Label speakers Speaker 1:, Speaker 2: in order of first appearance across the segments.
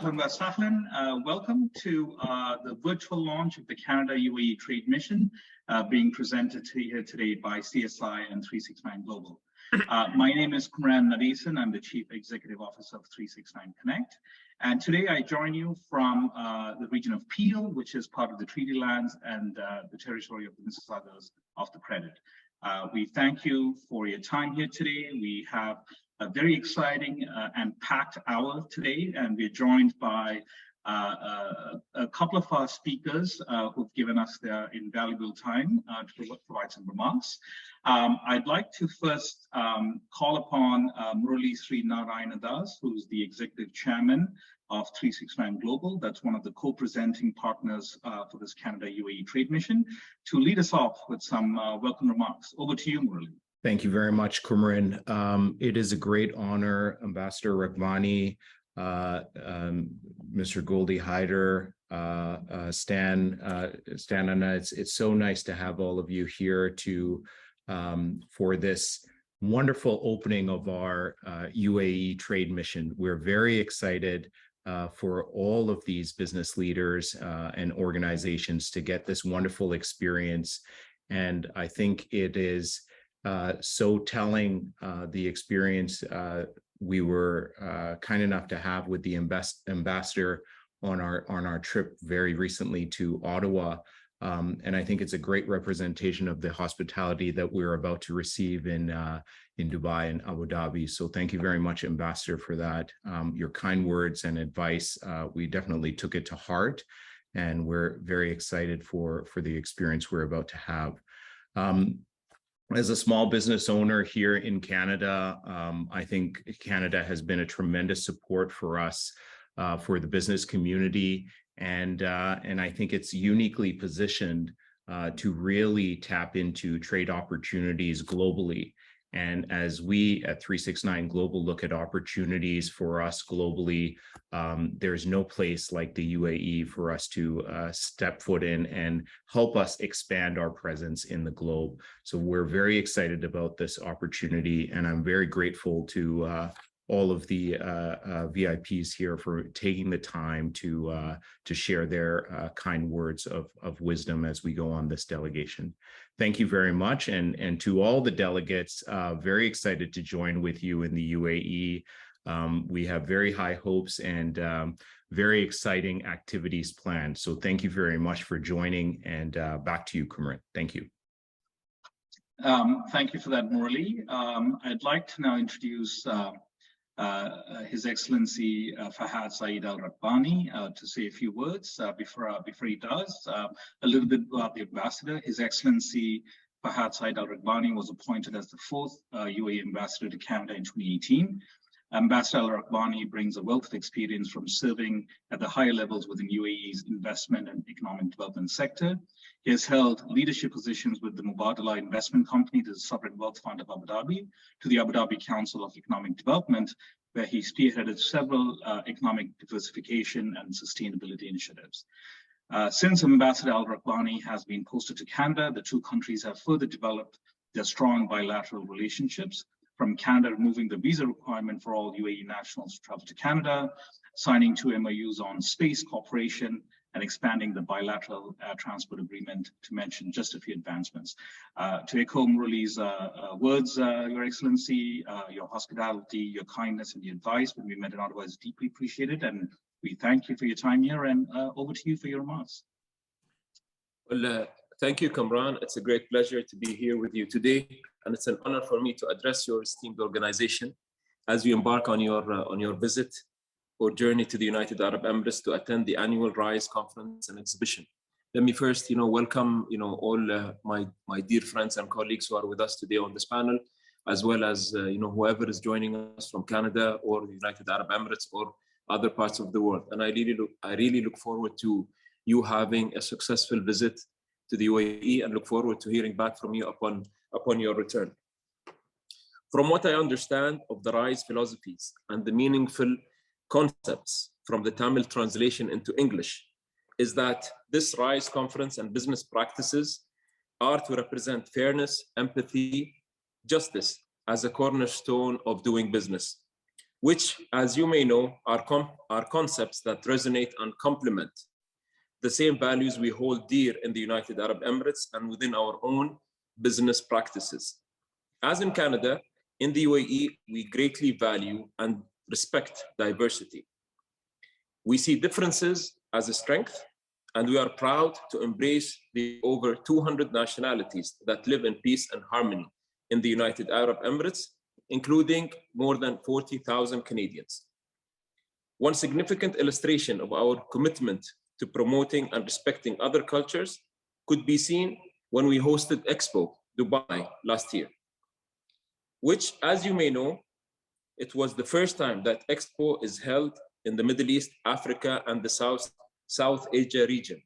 Speaker 1: Ahlan wa sahlan. Welcome to the virtual launch of the Canada UAE Trade Mission being presented here today by CSI and 369 Global. My name is Kumaran Nadesan. I'm the Chief Executive Officer of 369 Connect. And today I join you from the region of Peel, which is part of the treaty lands and the territory of the Mississaugas of the Credit. We thank you for your time here today. We have a very exciting and packed hour today, and we're joined by a couple of our speakers who've given us their invaluable time to provide some remarks. I'd like to first call upon Muraly Srinarayanathas, who's the Executive Chairman of 369 Global. That's one of the co-presenting partners for this Canada UAE Trade Mission, to lead us off with some welcome remarks. Over to you, Muraly.
Speaker 2: Thank you very much, Kumaran. It is a great honor, Ambassador Raqbani, Mr. Goldy, Hyder, Stan, Anna. It's so nice to have all of you here for this wonderful opening of our UAE Trade Mission. We're very excited for all of these business leaders and organizations to get this wonderful experience. And I think it is so telling, the experience we were kind enough to have with the ambassador on our trip very recently to Ottawa. And I think it's a great representation of the hospitality that we're about to receive in Dubai and Abu Dhabi. So thank you very much, Ambassador, for that. Your kind words and advice, we definitely took it to heart, and we're very excited for the experience we're about to have. As a small business owner here in Canada, I think Canada has been a tremendous support for us, for the business community, and I think it's uniquely positioned to really tap into trade opportunities globally. And as we at 369 Global look at opportunities for us globally, there's no place like the UAE for us to step foot in and help us expand our presence in the globe. So we're very excited about this opportunity, and I'm very grateful to all of the VIPs here for taking the time to share their kind words of wisdom as we go on this delegation. Thank you very much. And to all the delegates, very excited to join with you in the UAE. We have very high hopes and very exciting activities planned. So thank you very much for joining, and back to you, Kumaran. Thank you.
Speaker 1: Thank you for that, Muraly. I'd like to now introduce His Excellency Fahad Saeed Al-Raqbani to say a few words before he does. A little bit about the ambassador. His Excellency Fahad Saeed Al-Raqbani was appointed as the 4th UAE ambassador to Canada in 2018. Ambassador Al-Raqbani brings a wealth of experience from serving at the higher levels within UAE's investment and economic development sector. He has held leadership positions with the Mubadala Investment Company, the Sovereign Wealth Fund of Abu Dhabi, to the Abu Dhabi Council of Economic Development, where he spearheaded several economic diversification and sustainability initiatives. Since Ambassador Al-Raqbani has been posted to Canada, the two countries have further developed their strong bilateral relationships, from Canada removing the visa requirement for all UAE nationals to travel to Canada, signing 2 MOUs on space cooperation, and expanding the bilateral transport agreement, to mention just a few advancements. To echo Muraly's words, Your Excellency, your hospitality, your kindness, and your advice when we met in Ottawa is deeply appreciated, and we thank you for your time here, and over to you for your remarks.
Speaker 3: Well, thank you, Kumaran. It's a great pleasure to be here with you today, and it's an honor for me to address your esteemed organization as you embark on your visit or journey to the United Arab Emirates to attend the annual RISE conference and exhibition. Let me first, welcome, all my dear friends and colleagues who are with us today on this panel, as well as, whoever is joining us from Canada or the United Arab Emirates or other parts of the world. And I really look forward to you having a successful visit to the UAE, and look forward to hearing back from you upon your return. From what I understand of the RISE philosophies and the meaningful concepts from the Tamil translation into English, is that this RISE conference and business practices are to represent fairness, empathy, justice as a cornerstone of doing business, which, as you may know, are concepts that resonate and complement the same values we hold dear in the United Arab Emirates and within our own business practices. As in Canada, in the UAE, we greatly value and respect diversity. We see differences as a strength, and we are proud to embrace the over 200 nationalities that live in peace and harmony in the United Arab Emirates, including more than 40,000 Canadians. One significant illustration of our commitment to promoting and respecting other cultures could be seen when we hosted Expo Dubai last year, which, as you may know, it was the first time that Expo is held in the Middle East, Africa, and the South Asia region,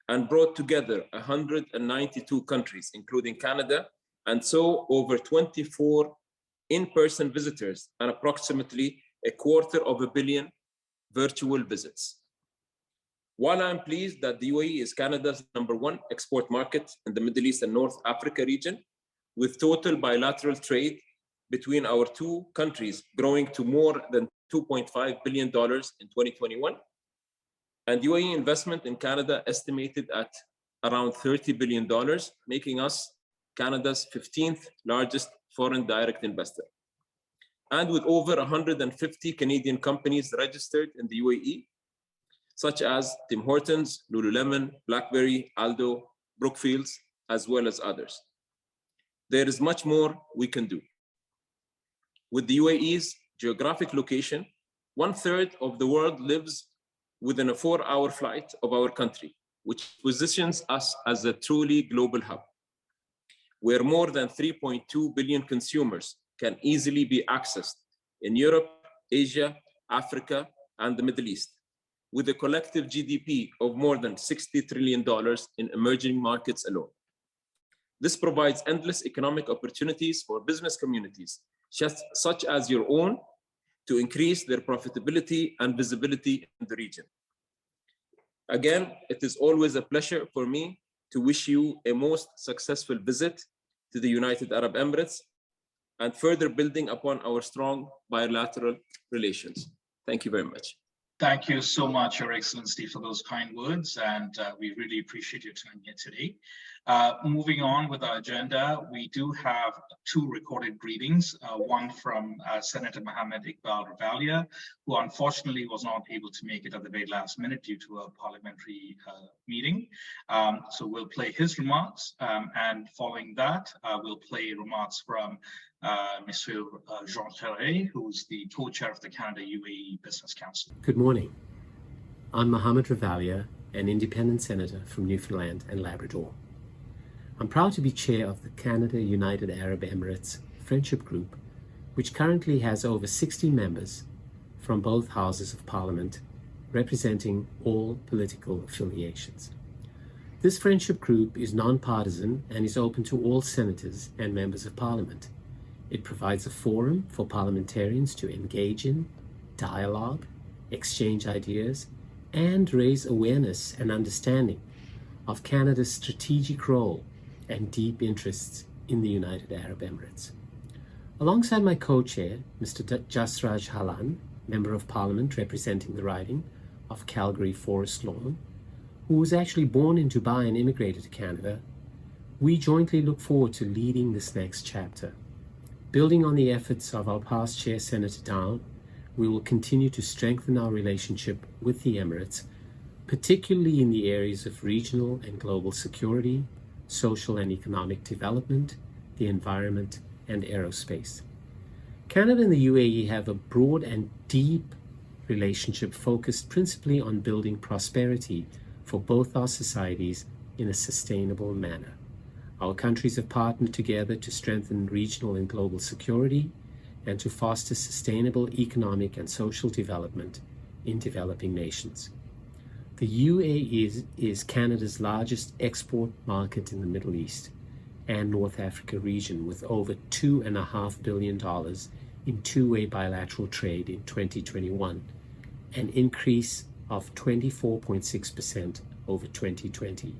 Speaker 3: and brought together 192 countries, including Canada, and so over 24 in-person visitors and approximately 250 million virtual visits. While I'm pleased that the UAE is Canada's #1 export market in the Middle East and North Africa region, with total bilateral trade between our two countries growing to more than $2.5 billion in 2021, and UAE investment in Canada estimated at around $30 billion, making us Canada's 15th largest foreign direct investor. And with over 150 Canadian companies registered in the UAE, such as Tim Hortons, Lululemon, BlackBerry, Aldo, Brookfields, as well as others. There is much more we can do. With the UAE's geographic location, 1/3 of the world lives within a 4-hour flight of our country, which positions us as a truly global hub, where more than 3.2 billion consumers can easily be accessed in Europe, Asia, Africa, and the Middle East, with a collective GDP of more than $60 trillion in emerging markets alone. This provides endless economic opportunities for business communities, such as your own, to increase their profitability and visibility in the region. Again, it is always a pleasure for me to wish you a most successful visit to the United Arab Emirates and further building upon our strong bilateral relations. Thank you very much.
Speaker 1: Thank you so much, Your Excellency, for those kind words, and we really appreciate your time here today. Moving on with our agenda, we do have 2 recorded greetings, one from Senator Mohamed-Iqbal Ravalia, who unfortunately was not able to make it at the very last minute due to a parliamentary meeting. So we'll play his remarks, and following that, we'll play remarks from Monsieur Jean Charest, who's the co-chair of the Canada-UAE Business Council.
Speaker 4: Good morning. I'm Mohamed Ravalia, an independent senator from Newfoundland and Labrador. I'm proud to be chair of the Canada-United Arab Emirates Friendship Group, which currently has over 60 members from both houses of parliament, representing all political affiliations. This friendship group is non-partisan and is open to all senators and members of parliament. It provides a forum for parliamentarians to engage in, dialogue, exchange ideas, and raise awareness and understanding of Canada's strategic role and deep interests in the United Arab Emirates. Alongside my co-chair, Mr. Jasraj Halan, Member of Parliament representing the riding of Calgary Forest Lawn, who was actually born in Dubai and immigrated to Canada, we jointly look forward to leading this next chapter. Building on the efforts of our past chair, Senator Down, we will continue to strengthen our relationship with the Emirates, particularly in the areas of regional and global security, social and economic development, the environment, and aerospace. Canada and the UAE have a broad and deep relationship focused principally on building prosperity for both our societies in a sustainable manner. Our countries have partnered together to strengthen regional and global security and to foster sustainable economic and social development in developing nations. The UAE is Canada's largest export market in the Middle East and North Africa region, with over $2.5 billion in two-way bilateral trade in 2021, an increase of 24.6% over 2020.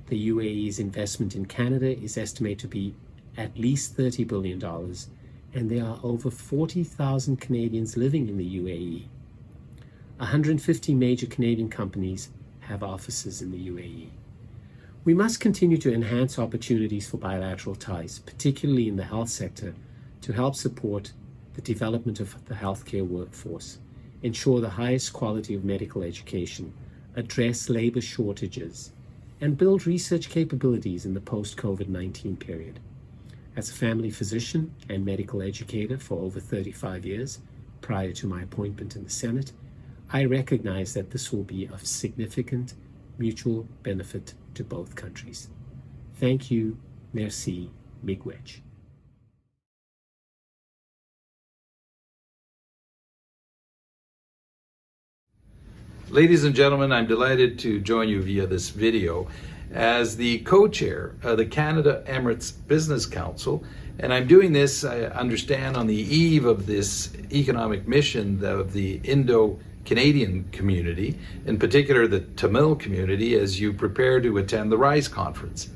Speaker 4: The UAE's investment in Canada is estimated to be at least $30 billion and there are over 40,000 Canadians living in the UAE. 150 major Canadian companies have offices in the UAE. We must continue to enhance opportunities for bilateral ties, particularly in the health sector, to help support the development of the healthcare workforce, ensure the highest quality of medical education, address labor shortages, and build research capabilities in the post-COVID-19 period. As a family physician and medical educator for over 35 years, prior to my appointment in the Senate, I recognize that this will be of significant mutual benefit to both countries. Thank you. Merci. Miigwech.
Speaker 5: Ladies and gentlemen, I'm delighted to join you via this video as the co-chair of the Canada Emirates Business Council. And I'm doing this, I understand, on the eve of this economic mission of the Indo-Canadian community, in particular the Tamil community, as you prepare to attend the RISE conference.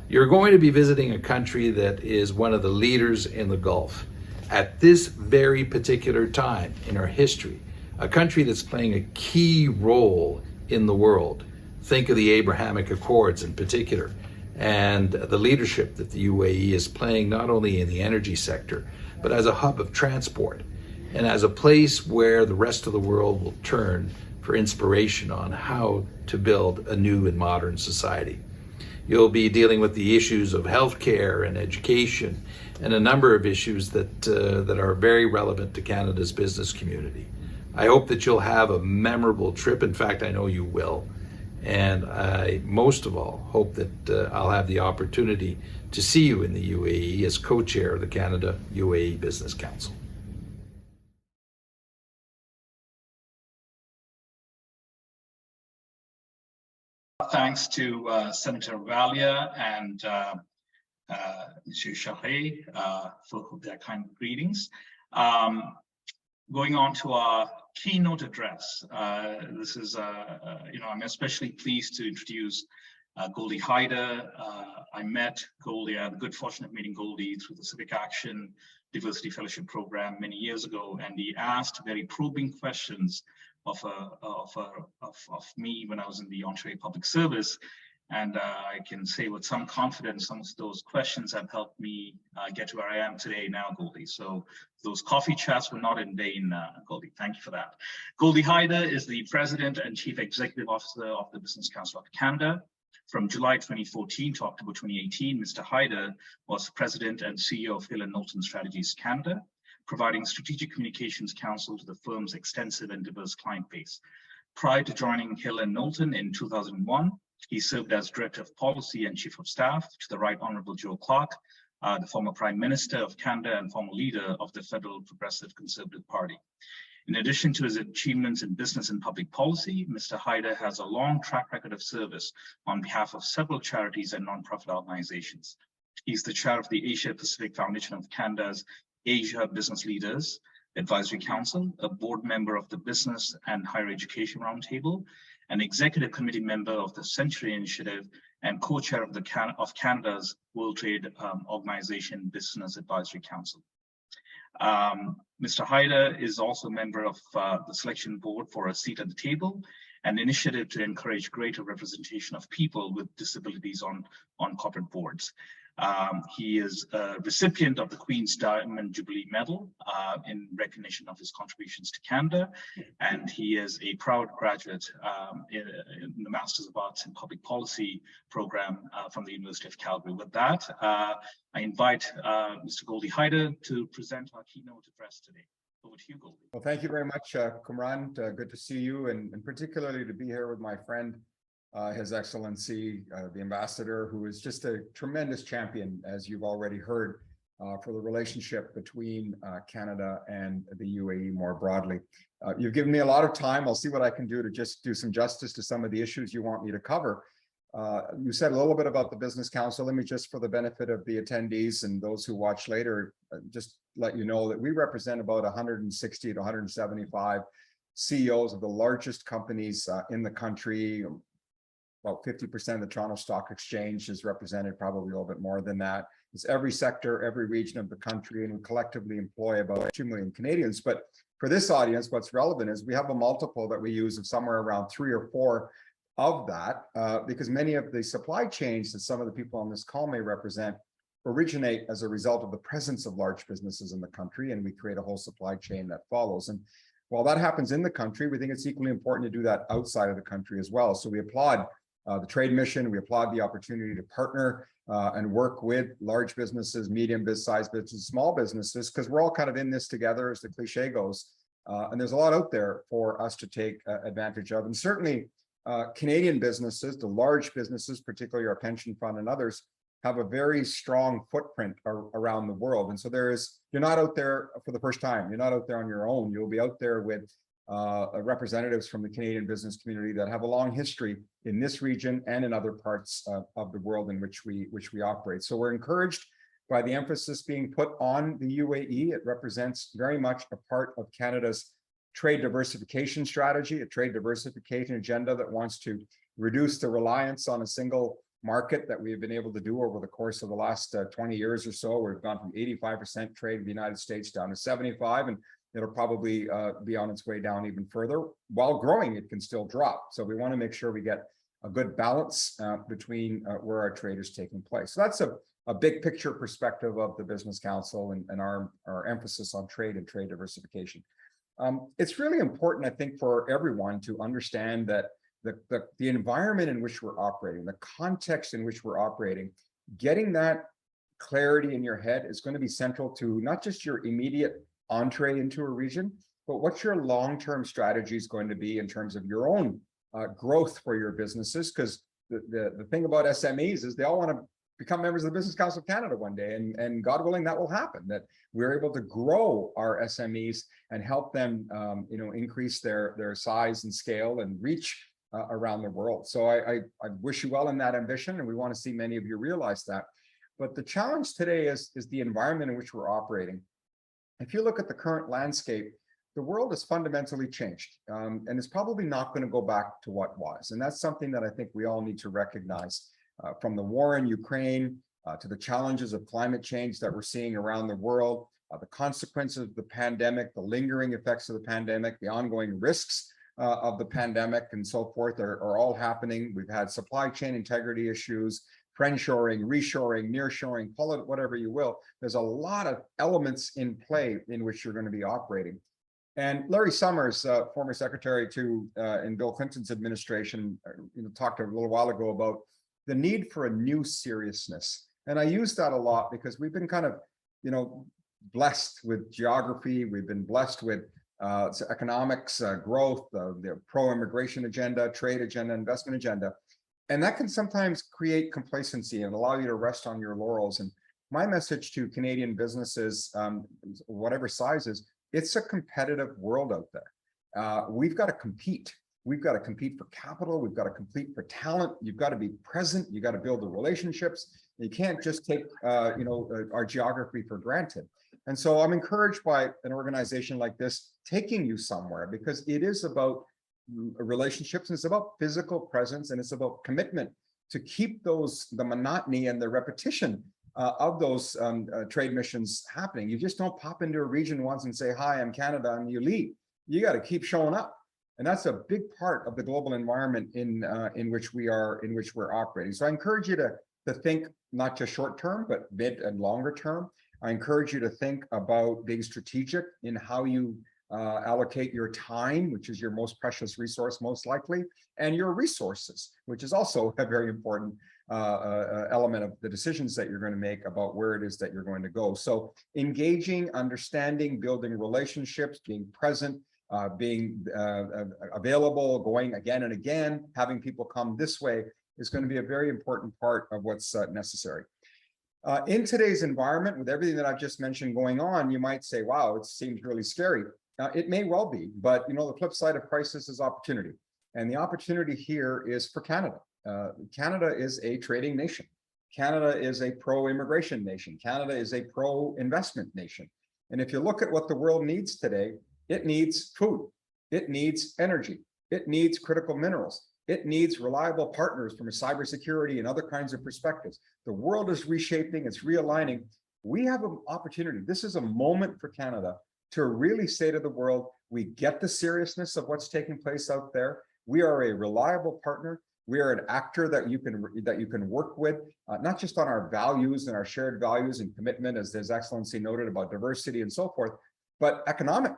Speaker 5: You're going to be visiting a country that is one of the leaders in the Gulf at this very particular time in our history. A country that's playing a key role in the world. Think of the Abrahamic Accords in particular, and the leadership that the UAE is playing not only in the energy sector, but as a hub of transport, and as a place where the rest of the world will turn for inspiration on how to build a new and modern society. You'll be dealing with the issues of healthcare and education, and a number of issues that are very relevant to Canada's business community. I hope that you'll have a memorable trip. In fact, I know you will. And I, most of all, hope that I'll have the opportunity to see you in the UAE as co-chair of the Canada-UAE Business Council.
Speaker 1: Thanks to Senator Ravalia and Mr. Charest for their kind greetings. Going on to our keynote address, this is, I'm especially pleased to introduce Goldy Hyder. I met Goldy, I had the good fortune of meeting Goldy through the Civic Action Diversity Fellowship Program many years ago, and he asked very probing questions of me when I was in the Ontario Public Service. And I can say with some confidence, some of those questions have helped me get to where I am today now, Goldy. So those coffee chats were not in vain, Goldy. Thank you for that. Goldy Hyder is the President and Chief Executive Officer of the Business Council of Canada. From July 2014 to October 2018, Mr. Hyder was President and CEO of Hill & Knowlton Strategies Canada, providing strategic communications counsel to the firm's extensive and diverse client base. Prior to joining Hill & Knowlton in 2001, he served as Director of Policy and Chief of Staff to the Right Honourable Joe Clark, the former Prime Minister of Canada and former leader of the Federal Progressive Conservative Party. In addition to his achievements in business and public policy, Mr. Hyder has a long track record of service on behalf of several charities and nonprofit organizations. He's the chair of the Asia Pacific Foundation of Canada's Asia Business Leaders Advisory Council, a board member of the Business and Higher Education Roundtable, an executive committee member of the Century Initiative, and co-chair of Canada's World Trade Organization Business Advisory Council. Mr. Hyder is also a member of the selection board for A Seat at the Table, an initiative to encourage greater representation of people with disabilities on corporate boards. He is a recipient of the Queen's Diamond Jubilee Medal in recognition of his contributions to Canada, and he is a proud graduate in the Masters of Arts in Public Policy program from the University of Calgary. With that, I invite Mr. Goldy Hyder to present our keynote address today. Over to you, Goldy.
Speaker 6: Well, thank you very much, Kumaran. Good to see you, and particularly to be here with my friend, His Excellency, the Ambassador, who is just a tremendous champion, as you've already heard, for the relationship between Canada and the UAE more broadly. You've given me a lot of time. I'll see what I can do to just do some justice to some of the issues you want me to cover. You said a little bit about the Business Council. Let me just, for the benefit of the attendees and those who watch later, just let you know that we represent about 160 to 175 CEOs of the largest companies in the country, about 50% of the Toronto Stock Exchange is represented, probably a little bit more than that. It's every sector, every region of the country, and we collectively employ about 2 million Canadians. But for this audience, what's relevant is we have a multiple that we use of somewhere around 3 or 4 of that, because many of the supply chains that some of the people on this call may represent originate as a result of the presence of large businesses in the country, and we create a whole supply chain that follows. And while that happens in the country, we think it's equally important to do that outside of the country as well. So we applaud the Trade Mission. We applaud the opportunity to partner and work with large businesses, medium-sized businesses, small businesses, because we're all kind of in this together, as the cliche goes. And there's a lot out there for us to take advantage of. And certainly Canadian businesses, the large businesses, particularly our pension fund and others, have a very strong footprint around the world. And so you're not out there for the first time. You're not out there on your own. You'll be out there with representatives from the Canadian business community that have a long history in this region and in other parts of the world in which we operate. So we're encouraged by the emphasis being put on the UAE. It represents very much a part of Canada's trade diversification strategy, a trade diversification agenda that wants to reduce the reliance on a single market that we have been able to do over the course of the last 20 years or so. We've gone from 85% trade in the United States down to 75%, and it'll probably be on its way down even further. While growing, it can still drop. So we want to make sure we get a good balance between where our trade is taking place. So that's a big picture perspective of the Business Council and our emphasis on trade and trade diversification. It's really important, I think, for everyone to understand that the environment in which we're operating, the context in which we're operating, getting that clarity in your head is going to be central to not just your immediate entree into a region, but what your long-term strategy is going to be in terms of your own growth for your businesses. Because the thing about SMEs is they all want to become members of the Business Council of Canada one day, and God willing, that will happen, that we're able to grow our SMEs and help them increase their size and scale and reach around the world. So I wish you well in that ambition, and we want to see many of you realize that. But the challenge today is the environment in which we're operating. If you look at the current landscape, the world has fundamentally changed, and it's probably not going to go back to what was. And that's something that I think we all need to recognize, from the war in Ukraine to the challenges of climate change that we're seeing around the world, the consequences of the pandemic, the lingering effects of the pandemic, the ongoing risks of the pandemic and so forth are all happening. We've had supply chain integrity issues, friendshoring, reshoring, nearshoring, call it whatever you will. There's a lot of elements in play in which you're going to be operating. And Larry Summers, former secretary in Bill Clinton's administration, talked a little while ago about the need for a new seriousness. And I use that a lot because we've been kind of, blessed with geography. We've been blessed with economics, growth, the pro-immigration agenda, trade agenda, investment agenda. And that can sometimes create complacency and allow you to rest on your laurels. And my message to Canadian businesses, whatever sizes, it's a competitive world out there. We've got to compete. We've got to compete for capital. We've got to compete for talent. You've got to be present. You've got to build the relationships. You can't just take, our geography for granted. And so I'm encouraged by an organization like this taking you somewhere, because it is about relationships, and it's about physical presence, and it's about commitment to keep the monotony and the repetition of those trade missions happening. You just don't pop into a region once and say, hi, I'm Canada, and you leave. You got to keep showing up. And that's a big part of the global environment in which we're operating. So I encourage you to think not just short term, but mid and longer term. I encourage you to think about being strategic in how you allocate your time, which is your most precious resource, most likely, and your resources, which is also a very important element of the decisions that you're going to make about where it is that you're going to go. So engaging, understanding, building relationships, being present, being available, going again and again, having people come this way is going to be a very important part of what's necessary. In today's environment, with everything that I've just mentioned going on, you might say, wow, it seems really scary. It may well be, but the flip side of crisis is opportunity. And the opportunity here is for Canada. Canada is a trading nation. Canada is a pro-immigration nation. Canada is a pro-investment nation. And if you look at what the world needs today, it needs food. It needs energy. It needs critical minerals. It needs reliable partners from a cybersecurity and other kinds of perspectives. The world is reshaping, it's realigning. We have an opportunity. This is a moment for Canada to really say to the world, we get the seriousness of what's taking place out there. We are a reliable partner. We are an actor that you can work with, not just on our values and our shared values and commitment, as His Excellency noted about diversity and so forth, but economic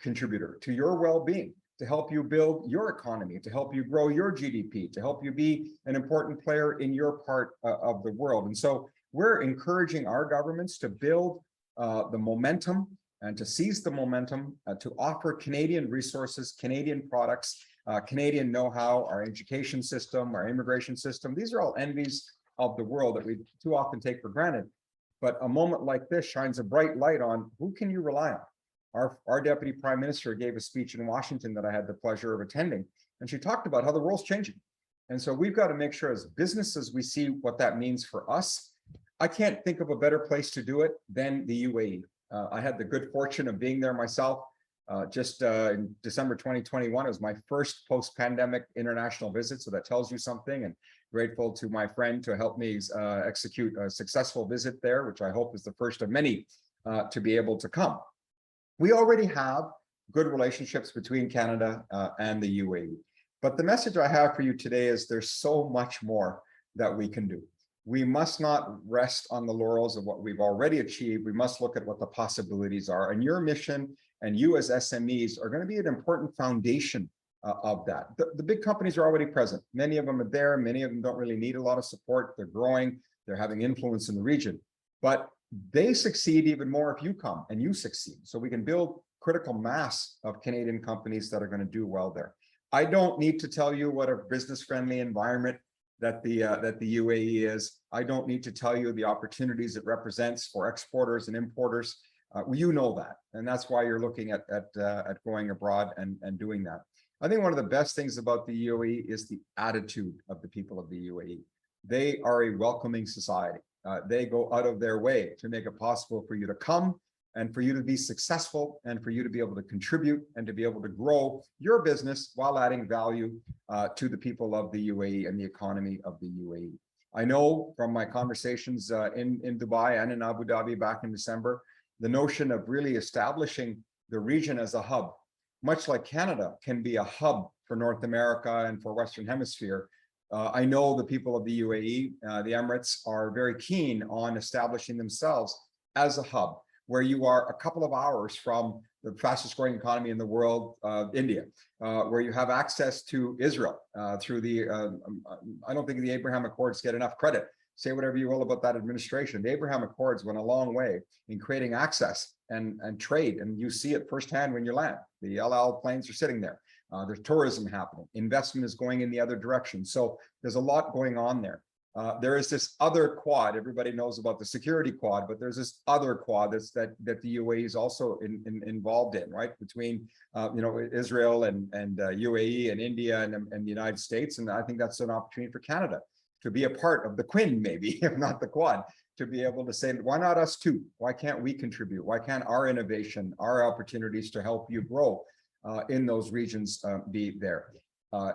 Speaker 6: contributor to your well-being, to help you build your economy, to help you grow your GDP, to help you be an important player in your part of the world. And so we're encouraging our governments to build the momentum and to seize the momentum to offer Canadian resources, Canadian products, Canadian know-how, our education system, our immigration system. These are all envies of the world that we too often take for granted. But a moment like this shines a bright light on who can you rely on. Our Deputy Prime Minister gave a speech in Washington that I had the pleasure of attending, and she talked about how the world's changing. And so we've got to make sure as businesses we see what that means for us. I can't think of a better place to do it than the UAE. I had the good fortune of being there myself. Just in December 2021, it was my first post-pandemic international visit, so that tells you something, and grateful to my friend to help me execute a successful visit there, which I hope is the first of many to be able to come. We already have good relationships between Canada and the UAE, but the message I have for you today is there's so much more that we can do. We must not rest on the laurels of what we've already achieved. We must look at what the possibilities are, and your mission and you as SMEs are going to be an important foundation of that. The big companies are already present. Many of them are there. Many of them don't really need a lot of support. They're growing. They're having influence in the region. But they succeed even more if you come and you succeed. So we can build critical mass of Canadian companies that are going to do well there. I don't need to tell you what a business-friendly environment that the UAE is. I don't need to tell you the opportunities it represents for exporters and importers. You know that, and that's why you're looking at going abroad and doing that. I think one of the best things about the UAE is the attitude of the people of the UAE. They are a welcoming society. They go out of their way to make it possible for you to come and for you to be successful and for you to be able to contribute and to be able to grow your business while adding value to the people of the UAE and the economy of the UAE. I know from my conversations in Dubai and in Abu Dhabi back in December, the notion of really establishing the region as a hub, much like Canada can be a hub for North America and for Western Hemisphere. I know the people of the UAE, the Emirates, are very keen on establishing themselves as a hub, where you are a couple of hours from the fastest growing economy in the world, India, where you have access to Israel through the, I don't think the Abraham Accords get enough credit. Say whatever you will about that administration. The Abraham Accords went a long way in creating access and trade, and you see it firsthand when you land. The El Al planes are sitting there. There's tourism happening. Investment is going in the other direction. So there's a lot going on there. There is this other quad. Everybody knows about the security quad, but there's this other quad that the UAE is also involved in, right? Between Israel and UAE and India and the United States, and I think that's an opportunity for Canada to be a part of the Quin, maybe, if not the quad, to be able to say, why not us too? Why can't we contribute? Why can't our innovation, our opportunities to help you grow in those regions be there?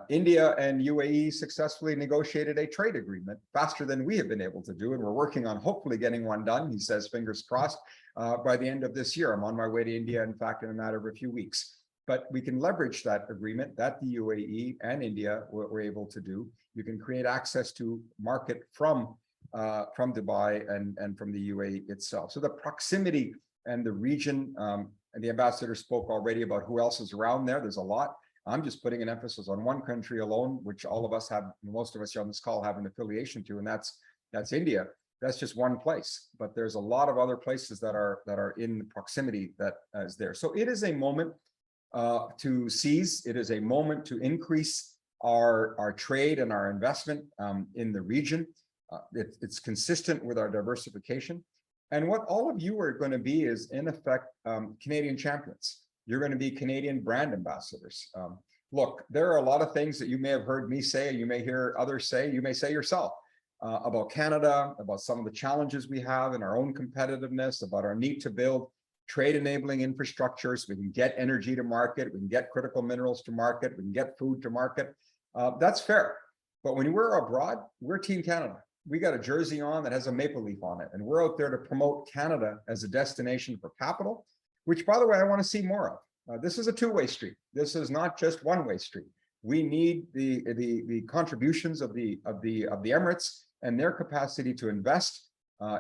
Speaker 6: India and UAE successfully negotiated a trade agreement faster than we have been able to do, and we're working on hopefully getting one done. He says, fingers crossed, by the end of this year. I'm on my way to India, in fact, in a matter of a few weeks. But we can leverage that agreement that the UAE and India were able to do. You can create access to market from Dubai and from the UAE itself. So the proximity and the region, and the ambassador spoke already about who else is around there. There's a lot. I'm just putting an emphasis on one country alone, which all of us have, most of us on this call have an affiliation to, and that's India. That's just one place, but there's a lot of other places that are in the proximity that is there. So it is a moment to seize. It is a moment to increase our trade and our investment in the region. It's consistent with our diversification. And what all of you are going to be is, in effect, Canadian champions. You're going to be Canadian brand ambassadors. Look, there are a lot of things that you may have heard me say, you may hear others say, you may say yourself about Canada, about some of the challenges we have in our own competitiveness, about our need to build trade enabling infrastructure so we can get energy to market, we can get critical minerals to market, we can get food to market. That's fair. But when we're abroad, we're Team Canada. We got a jersey on that has a maple leaf on it, and we're out there to promote Canada as a destination for capital, which, by the way, I want to see more of. This is a two-way street. This is not just one-way street. We need the contributions of the Emirates and their capacity to invest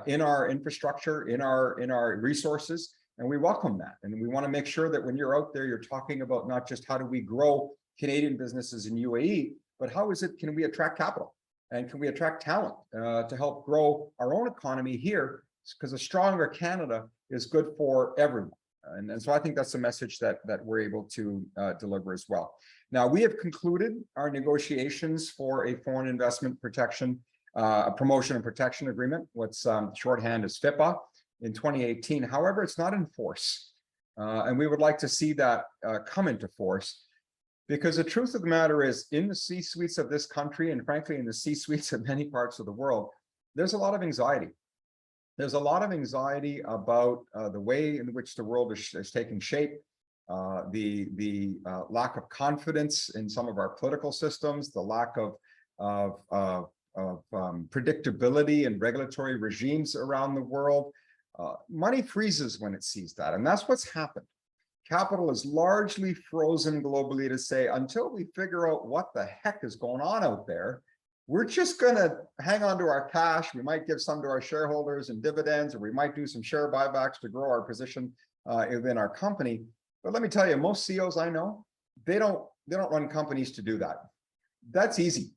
Speaker 6: in our infrastructure, in our resources, and we welcome that. And we want to make sure that when you're out there, you're talking about not just how do we grow Canadian businesses in UAE, but how can we attract capital and can we attract talent to help grow our own economy here? Because a stronger Canada is good for everyone. And so I think that's the message that we're able to deliver as well. Now, we have concluded our negotiations for a foreign investment protection, a promotion and protection agreement, what's shorthand as FIPA, in 2018. However, it's not in force. And we would like to see that come into force, because the truth of the matter is, in the C-suites of this country, and frankly, in the C-suites of many parts of the world, there's a lot of anxiety. There's a lot of anxiety about the way in which the world is taking shape, the lack of confidence in some of our political systems, the lack of predictability and regulatory regimes around the world. Money freezes when it sees that, and that's what's happened. Capital is largely frozen globally to say, until we figure out what the heck is going on out there, we're just going to hang on to our cash. We might give some to our shareholders in dividends, or we might do some share buybacks to grow our position within our company. But let me tell you, most CEOs I know, they don't run companies to do that. That's easy.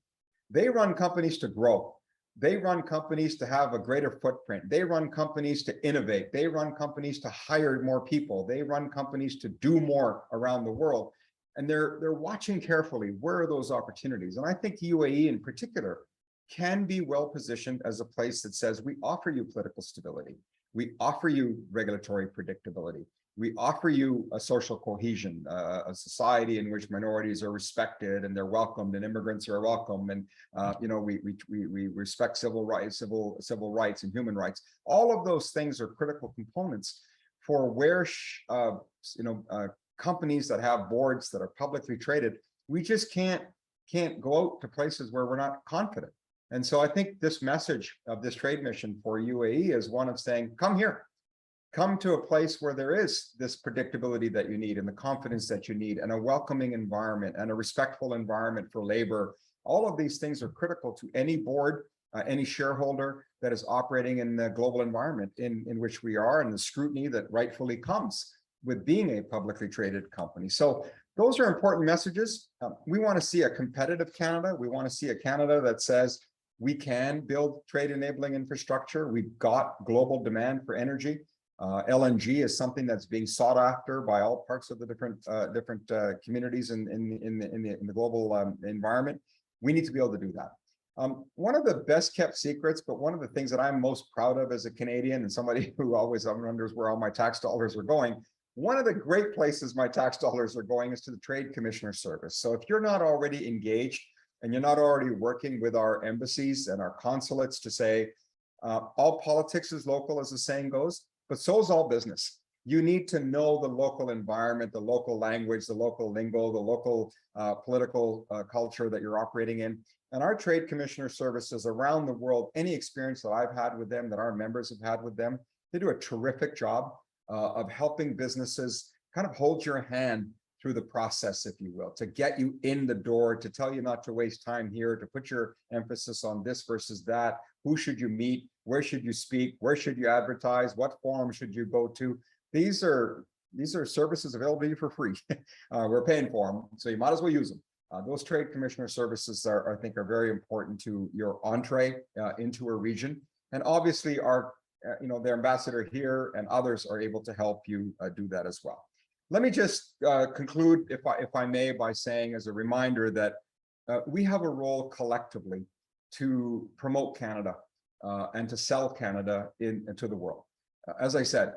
Speaker 6: They run companies to grow. They run companies to have a greater footprint. They run companies to innovate. They run companies to hire more people. They run companies to do more around the world. And they're watching carefully, where are those opportunities? And I think UAE in particular can be well positioned as a place that says, we offer you political stability. We offer you regulatory predictability. We offer you a social cohesion, a society in which minorities are respected and they're welcomed, and immigrants are welcome, and we respect civil rights and human rights. All of those things are critical components for where companies that have boards that are publicly traded. We just can't go out to places where we're not confident. And so I think this message of this trade mission for UAE is one of saying, come here. Come to a place where there is this predictability that you need, and the confidence that you need, and a welcoming environment, and a respectful environment for labor. All of these things are critical to any board, any shareholder that is operating in the global environment in which we are, and the scrutiny that rightfully comes with being a publicly traded company. So those are important messages. We want to see a competitive Canada. We want to see a Canada that says we can build trade enabling infrastructure. We've got global demand for energy. LNG is something that's being sought after by all parts of the different communities in the global environment. We need to be able to do that. One of the best kept secrets, but one of the things that I'm most proud of as a Canadian and somebody who always wonders where all my tax dollars are going, one of the great places my tax dollars are going is to the Trade Commissioner Service. So if you're not already engaged and you're not already working with our embassies and our consulates to say, all politics is local, as the saying goes, but so is all business. You need to know the local environment, the local language, the local lingo, the local political culture that you're operating in. And our Trade Commissioner Services around the world, any experience that I've had with them, that our members have had with them, they do a terrific job of helping businesses kind of hold your hand through the process, if you will, to get you in the door, to tell you not to waste time here, to put your emphasis on this versus that. Who should you meet? Where should you speak? Where should you advertise? What forum should you go to? These are services available to you for free. We're paying for them, so you might as well use them. Those Trade Commissioner Services I think are very important to your entree into a region. And obviously their ambassador here and others are able to help you do that as well. Let me just conclude, if I may, by saying as a reminder that we have a role collectively to promote Canada and to sell Canada into the world. As I said,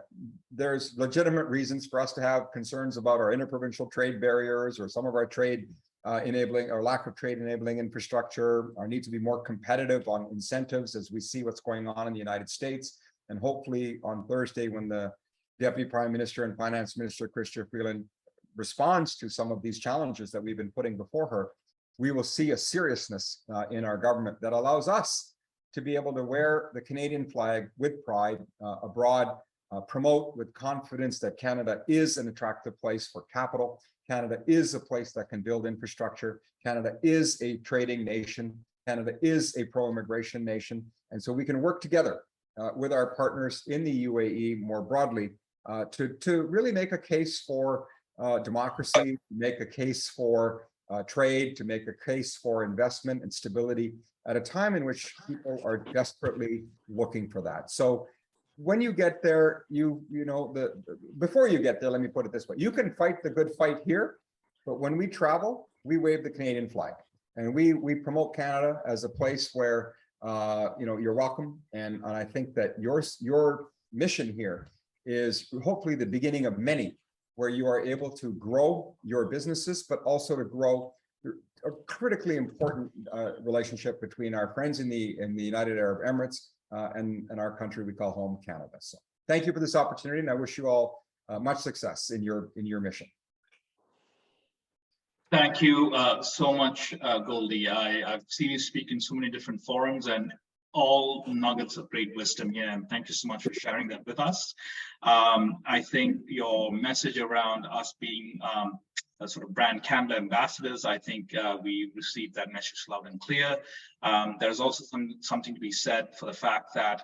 Speaker 6: there's legitimate reasons for us to have concerns about our interprovincial trade barriers, or some of our trade enabling, or lack of trade enabling infrastructure, our need to be more competitive on incentives as we see what's going on in the United States. And hopefully on Thursday, when the Deputy Prime Minister and Finance Minister, Chrystia Freeland, responds to some of these challenges that we've been putting before her, we will see a seriousness in our government that allows us to be able to wear the Canadian flag with pride abroad, promote with confidence that Canada is an attractive place for capital. Canada is a place that can build infrastructure. Canada is a trading nation. Canada is a pro-immigration nation. And so we can work together with our partners in the UAE more broadly to really make a case for democracy, make a case for trade, to make a case for investment and stability at a time in which people are desperately looking for that. So when you get there, before you get there, let me put it this way: you can fight the good fight here, but when we travel, we wave the Canadian flag, and we promote Canada as a place where you're welcome. And I think that your mission here is hopefully the beginning of many, where you are able to grow your businesses, but also to grow a critically important relationship between our friends in the United Arab Emirates and our country we call home, Canada. So thank you for this opportunity, and I wish you all much success in your mission.
Speaker 1: Thank you so much, Goldy. I've seen you speak in so many different forums, and all nuggets of great wisdom here, and thank you so much for sharing that with us. I think your message around us being sort of brand Canada ambassadors, I think we received that message loud and clear. There's also something to be said for the fact that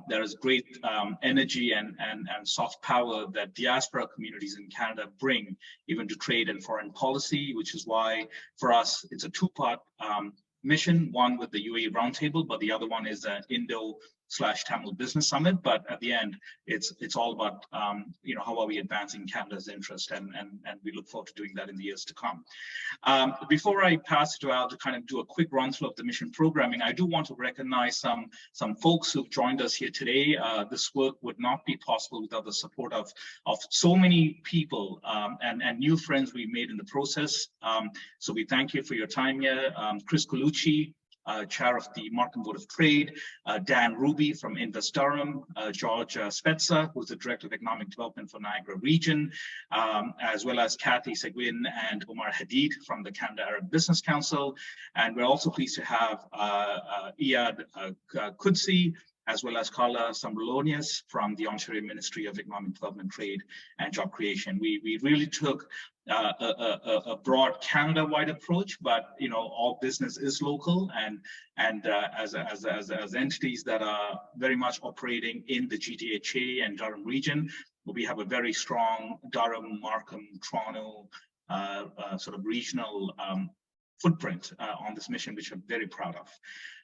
Speaker 1: there is great energy and soft power that diaspora communities in Canada bring even to trade and foreign policy, which is why for us it's a two-part mission, one with the UAE Roundtable, but the other one is an Indo/Tamil Business Summit. But at the end, it's all about how are we advancing Canada's interest, and we look forward to doing that in the years to come. Before I pass it to Al to kind of do a quick run through of the mission programming, I do want to recognize some folks who've joined us here today. This work would not be possible without the support of so many people and new friends we made in the process. So we thank you for your time here. Chris Colucci, Chair of the Markham Board of Trade, Dan Ruby from Invest Durham, George Spetsa, who's the Director of Economic Development for Niagara Region, as well as Kathy Seguin and Omar Hadid from the Canada Arab Business Council. And we're also pleased to have Iyad Kudsi, as well as Carla Sambrolonius from the Ontario Ministry of Economic Development, Trade and Job Creation. We really took a broad Canada-wide approach, but all business is local, and as entities that are very much operating in the GTHA and Durham region, we have a very strong Durham, Markham, Toronto sort of regional footprint on this mission, which I'm very proud of.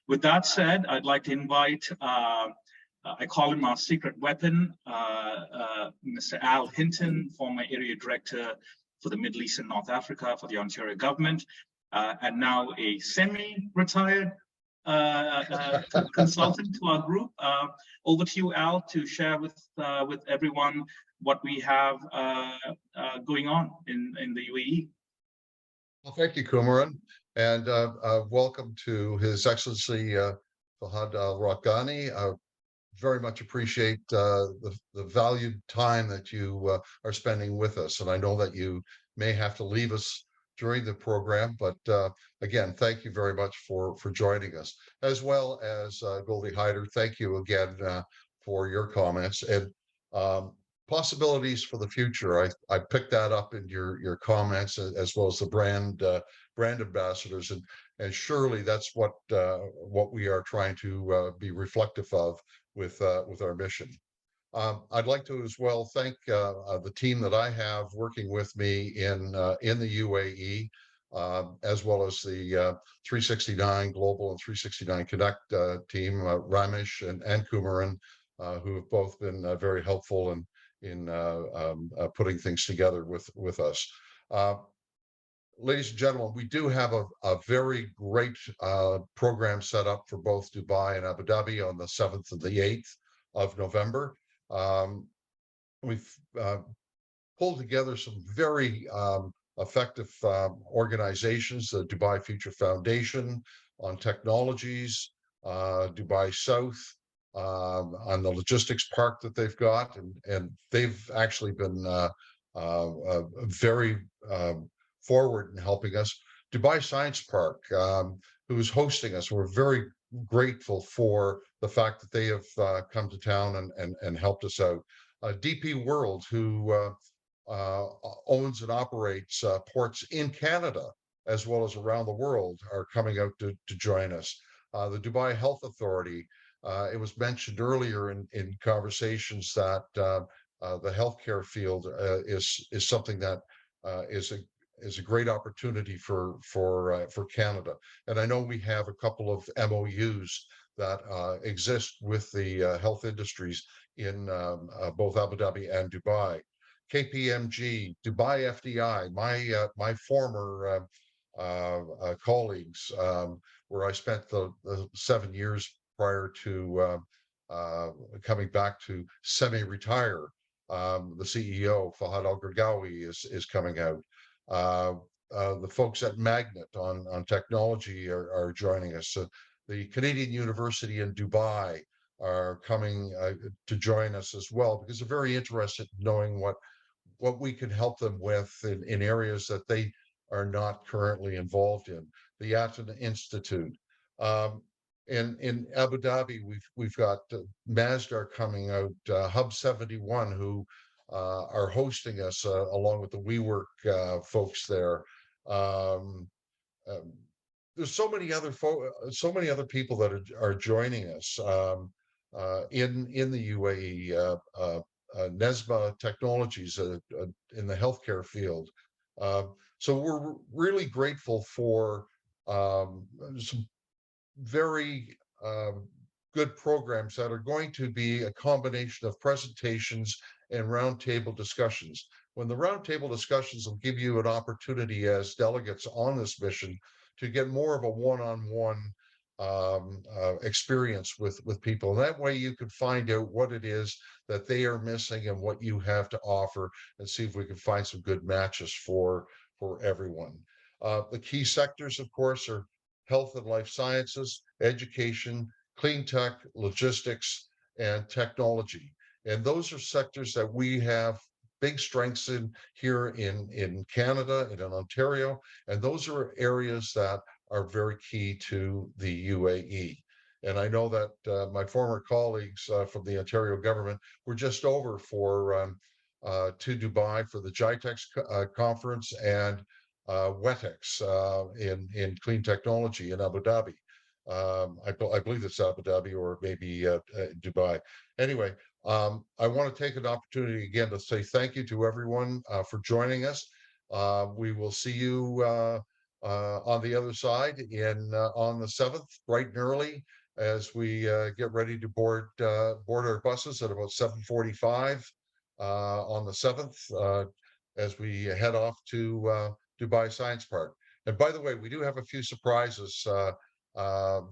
Speaker 1: With that said, I'd like to invite, I call him our secret weapon, Mr. Al Hinton, former Area Director for the Middle East and North Africa for the Ontario government, and now a semi-retired consultant to our group. Over to you, Al, to share with everyone what we have going on in the UAE.
Speaker 7: Well, thank you, Kumaran, and welcome to His Excellency Fahad Raqbani. Very much appreciate the valued time that you are spending with us, and I know that you may have to leave us during the program, but again, thank you very much for joining us, as well as Goldy, Hyder. Thank you again for your comments and possibilities for the future. I picked that up in your comments, as well as the brand ambassadors, and surely that's what we are trying to be reflective of with our mission. I'd like to as well thank the team that I have working with me in the UAE, as well as the 369 Global and 369 Connect team, Ramesh and Kumaran, who have both been very helpful in putting things together with us. Ladies and gentlemen, we do have a very great program set up for both Dubai and Abu Dhabi on the 7th and the 8th of November. We've pulled together some very effective organizations, the Dubai Future Foundation on technologies, Dubai South on the logistics park that they've got, and they've actually been very forward in helping us. Dubai Science Park, who is hosting us. We're very grateful for the fact that they have come to town and helped us out. DP World, who owns and operates ports in Canada as well as around the world, are coming out to join us. The Dubai Health Authority, it was mentioned earlier in conversations that the healthcare field is something that is a great opportunity for Canada. And I know we have a couple of MOUs that exist with the health industries in both Abu Dhabi and Dubai. KPMG, Dubai FDI, my former colleagues, where I spent the 7 years prior to coming back to semi-retire. The CEO, Fahad al-Gargawi, is coming out. The folks at Magnet on technology are joining us. The Canadian University in Dubai are coming to join us as well, because they're very interested in knowing what we can help them with in areas that they are not currently involved in. The Aten Institute. In Abu Dhabi, we've got Masdar coming out, Hub 71, who are hosting us along with the WeWork folks there. There's so many other people that are joining us in the UAE. Nesma Technologies in the healthcare field. So we're really grateful for some very good programs that are going to be a combination of presentations and roundtable discussions. When the roundtable discussions will give you an opportunity as delegates on this mission to get more of a one-on-one experience with people. And that way you can find out what it is that they are missing and what you have to offer, and see if we can find some good matches for everyone. The key sectors, of course, are health and life sciences, education, clean tech, logistics, and technology. And those are sectors that we have big strengths in here in Canada and in Ontario. And those are areas that are very key to the UAE. And I know that my former colleagues from the Ontario government were just over to Dubai for the GITEX conference and WETEX in clean technology in Abu Dhabi. I believe it's Abu Dhabi or maybe Dubai. Anyway, I want to take an opportunity again to say thank you to everyone for joining us. We will see you on the other side on the 7th, bright and early, as we get ready to board our buses at about 7:45 on the 7th, as we head off to Dubai Science Park. And by the way, we do have a few surprises for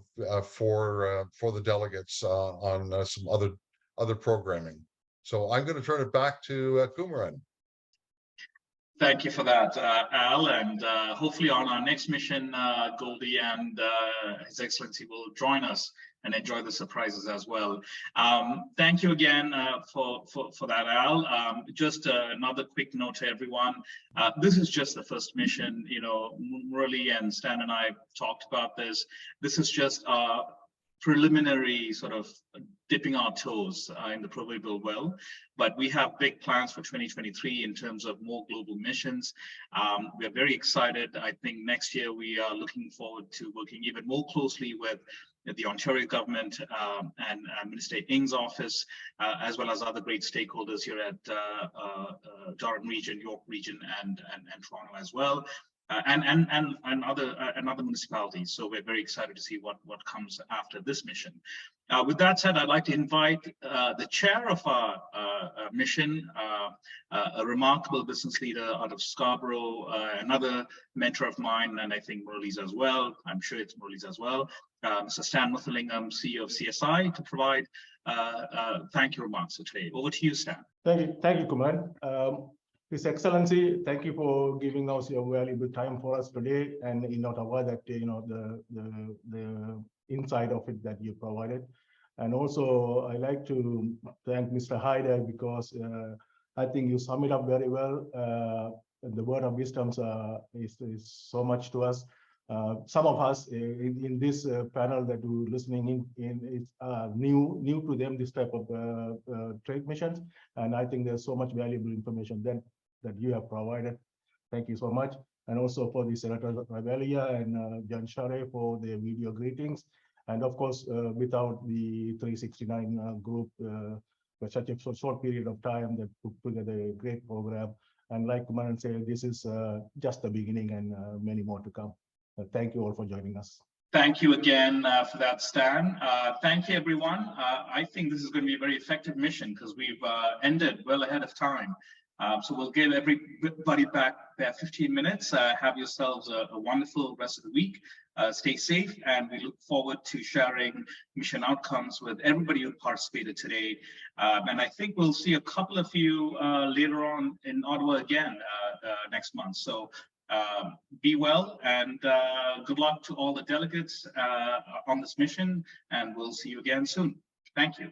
Speaker 7: the delegates on some other programming. So I'm going to turn it back to Kumaran.
Speaker 1: Thank you for that, Al, and hopefully on our next mission, Goldy and His Excellency will join us and enjoy the surprises as well. Thank you again for that, Al. Just another quick note to everyone. This is just the first mission. You know, Muraly and Stan and I talked about this. This is just a preliminary sort of dipping our toes in the proverbial well, but we have big plans for 2023 in terms of more global missions. We are very excited. I think next year we are looking forward to working even more closely with the Ontario government and Minister Ng's office, as well as other great stakeholders here at Durham region, York region, and Toronto as well. And other municipalities. So we're very excited to see what comes after this mission. With that said, I'd like to invite the chair of our mission, a remarkable business leader out of Scarborough, another mentor of mine, and I think Muraly's as well. I'm sure it's Muraly's as well. Mr. Stan Muthulingam, CEO of CSI, to provide thank you remarks today. Over to you, Stan.
Speaker 8: Thank you, Kumaran. His Excellency, thank you for giving us your valuable time for us today, and in Ottawa that the insight of it that you provided. And also, I like to thank Mr. Hyder, because I think you sum it up very well. the word of wisdom is so much to us. Some of us in this panel that we're listening in is new to them, this type of trade missions, and I think there's so much valuable information that you have provided. Thank you so much, and also for the Senator Ravalia and John Share for their video greetings, and of course without the 369 group for such a short period of time that put together a great program. And like Kumaran said, this is just the beginning, and many more to come. Thank you all for joining us.
Speaker 1: Thank you again for that, Stan. Thank you, everyone. I think this is going to be a very effective mission because we've ended well ahead of time. So we'll give everybody back their 15 minutes. Have yourselves a wonderful rest of the week. Stay safe, and we look forward to sharing mission outcomes with everybody who participated today. And I think we'll see a couple of you later on in Ottawa again next month. So be well, and good luck to all the delegates on this mission, and we'll see you again soon. Thank you.